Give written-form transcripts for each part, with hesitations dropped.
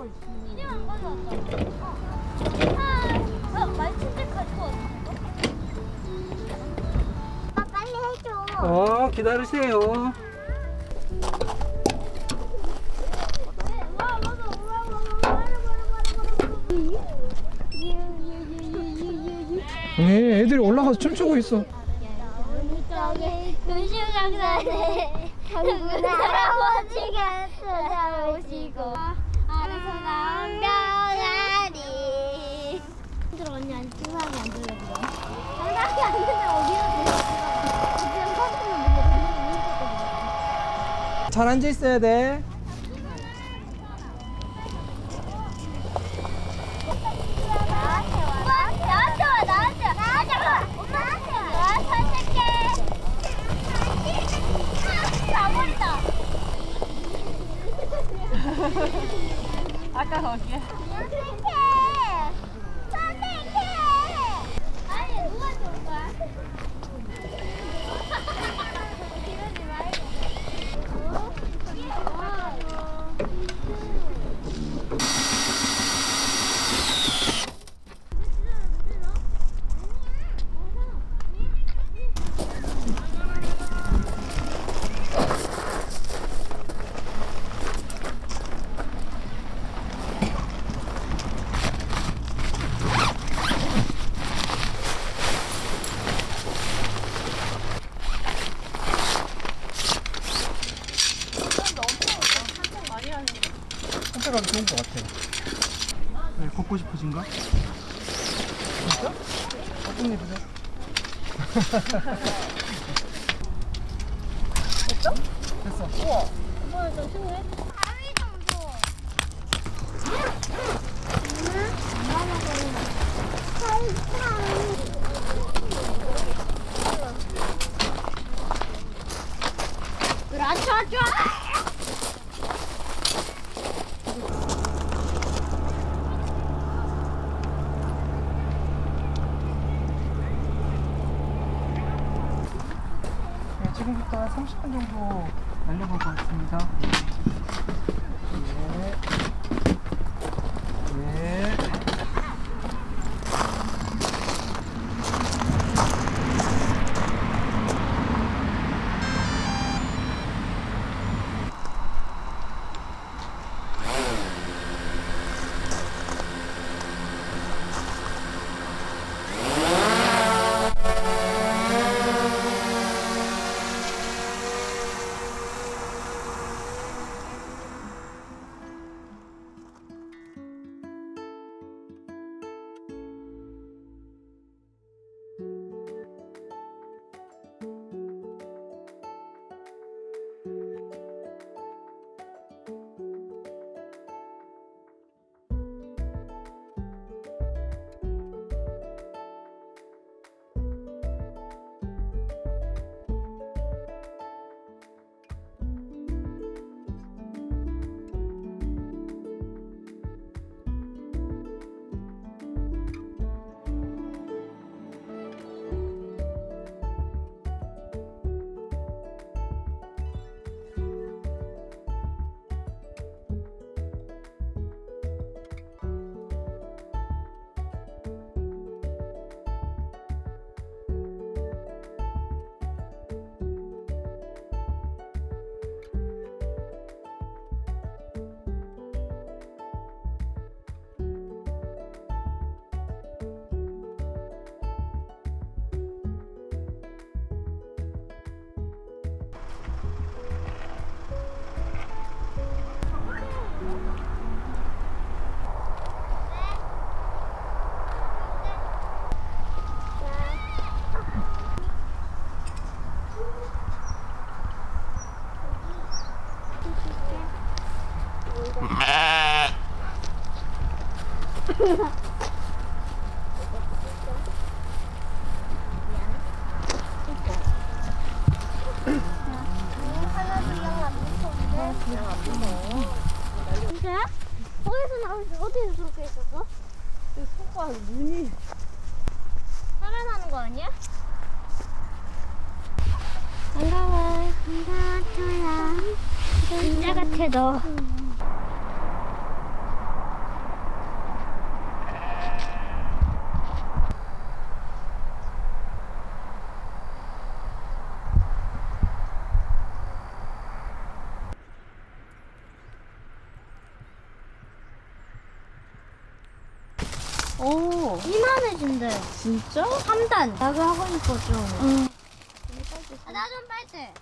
이름 안 가져왔다. 말친데 가지고 왔어. 오빠 빨리 해줘. 기다리세요. 네, 애들이 올라가서 춤추고 있어. 도시락산에 할아버지가 찾아오시고 아래서 나온 병아리. 힘들어. 언니 안 생각이 안 들려 지금. 생각이 안 들려. 어디로 들려 지금. 커튼을 잘 앉아 있어야 돼. 아까 거기에. 아니 누가 좋을 거야? 이러지 말고. 선택하기 좋은 것 같아. 네, 걷고 싶으신가? 진짜? 어떤 일이세요? 됐어? 됐어. 우와. 뭐야 저 친구해? 가위 정도. 그렇죠. 네, 지금부터 한 30분 정도 날려볼 것 같습니다. 네. 네. 진짜야? 어디서 나오지? 어디서 그렇게 있었어? 손가락 눈이. 살아나는 거 아니야? 반가워. 반가워요. 진짜 같아 너. 오, 이만해진대. 진짜? 3단. 약을 하고 싶었죠. 응. 나 좀 빨대.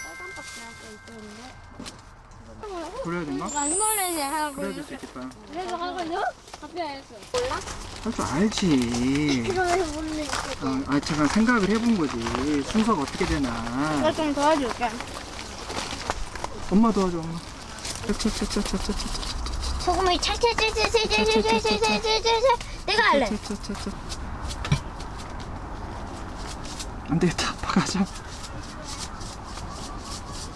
빨간밖에 하고 있었는데. 그래야 되나? 안몰래지 하고. 그래야 될 수 있겠다. 그래서 하거든요? 갑자기 했어. 몰라? 할 줄 알지. 그러면서 모르는 잠깐 생각을 해본 거지. 순서가 어떻게 되나. 나좀 도와줄게. 엄마 도와줘, 엄마. 차차차차차차차차. 소금이 찰찰찰찰찰찰찰찰찰찰. 내가 할래. 차차차차. 안 되겠다. 아빠가 하자.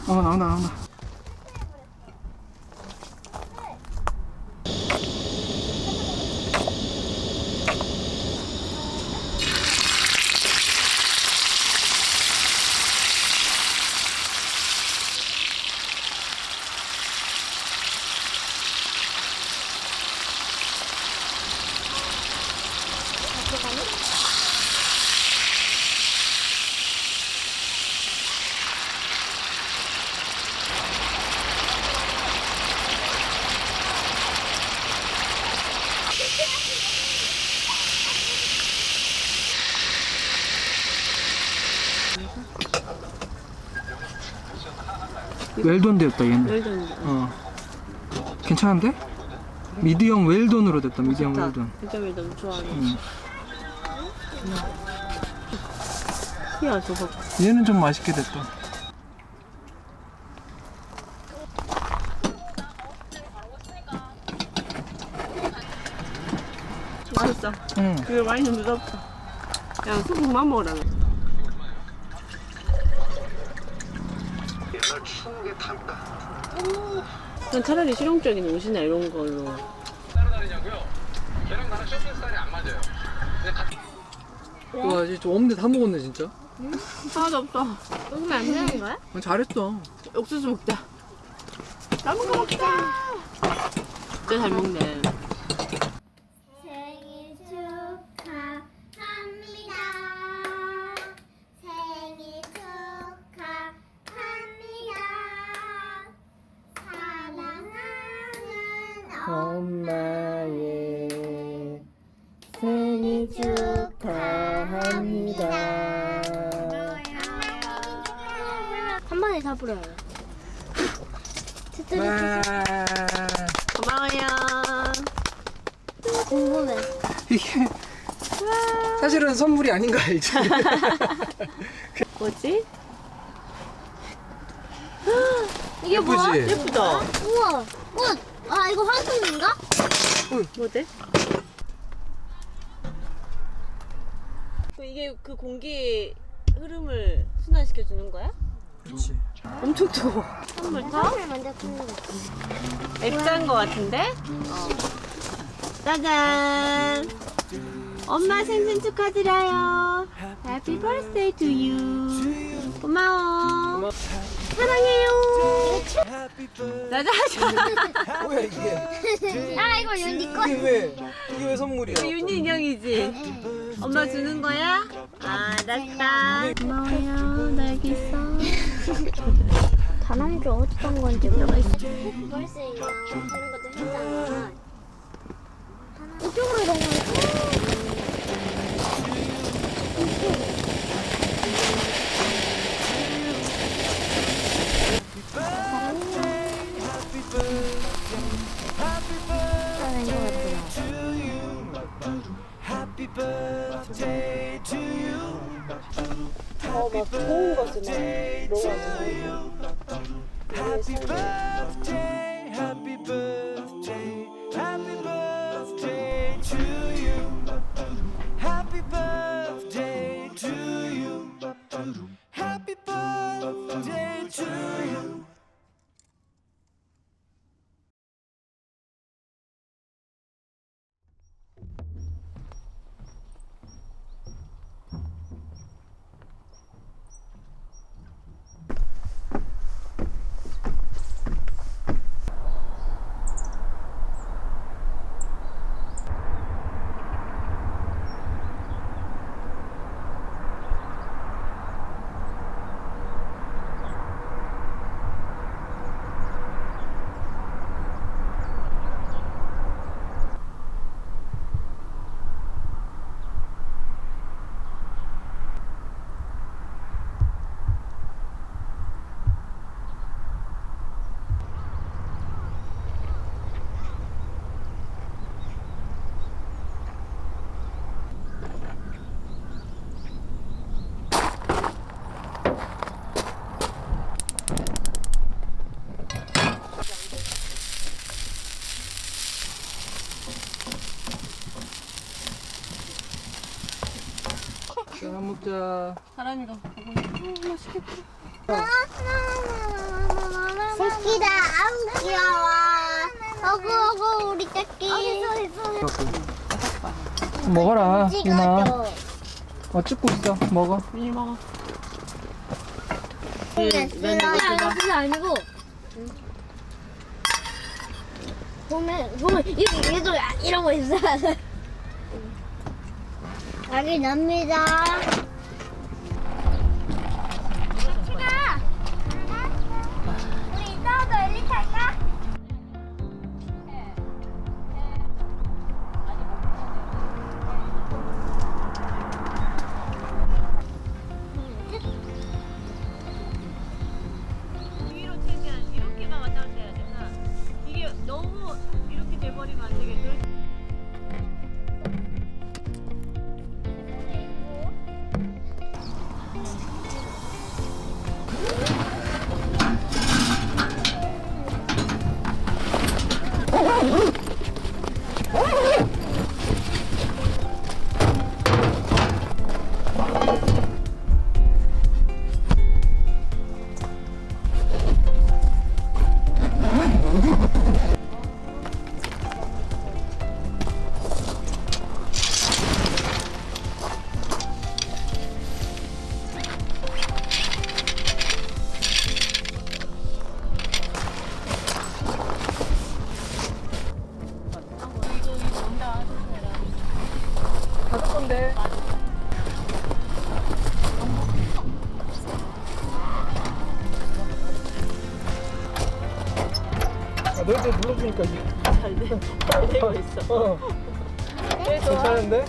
나온다. 웰던 되었다 얘는. 웰던. 괜찮은데? 미디엄 웰던으로 됐다. 미디엄 웰던. 진짜 웰던 좋아하네. 응. 야, 저거. 얘는 좀 맛있게 됐다. 맛있어. 응. 그게 많이 좀 무섭다. 야, 소금만 먹으라. 난 차라리 실용적인 옷이나 이런 걸로. 따라다니냐고요? 걔랑 나랑 쇼핑 스타일이 안 맞아요. 와, 이제 저 없는데 다 먹었네 진짜. 하나도 없어. 먹으면 안 되는 거야? 잘했어. 옥수수 먹자. 남은 거 먹자. 진짜 잘 먹네. 생일 축하합니다. 생일 축하합니다. 사랑하는 엄마의 생일 축하합니다. 한 번에 다 불어요. 고마워요. 궁금해. 이게 사실은 선물이 아닌 거 알지? 뭐지? 이게 뭐야? 예쁘지? 예쁘다. 우와, 꽃. 아, 이거 황금인가? 뭐지? 이게 그 공기 흐름을 순환시켜 주는 거야? 그렇지. 엄청 뜨거워. 선물 타? 선물 먼저 뜯는 거. 액자인 거 같은데? 짜잔! 엄마 생신 축하드려요. Happy birthday to you. 고마워. 사랑해요. 짜잔! 뭐야 이게? 아, 이거 윤디 거. 이게 왜 선물이야? 윤희 인형이지? 엄마 주는 거야? 알았다. 고마워요. 나 여기 있어. 다람쥐 어떤 건지 모르겠어. 벌써 이거 그런 것도 했잖아. 이쪽으로 이런 거. 막 좋은 거지, 막. Happy birthday, happy birthday, happy birthday to you. Happy birthday to you. Happy birthday to you. 계란 먹자. 사람이가 보고 있어. 맛있겠다. 새끼다. 아우 귀여워. 어구 우리 새끼. 먹어라, 유나. 찍어줘. 찍고 있어. 먹어. 이 먹어. 그게 아니고. 보면 얘도 이러고 있어. 여기 납니다. 우리 이따가도 엘리 탈까? 위로 최대한 이렇게만 왔다 갔다 해야 되나? 이게 너무 이렇게 돼버리면 안 되겠어. 가질 건데. 너희들 눌러주니까 이게 잘 되고 있어. 괜찮은데?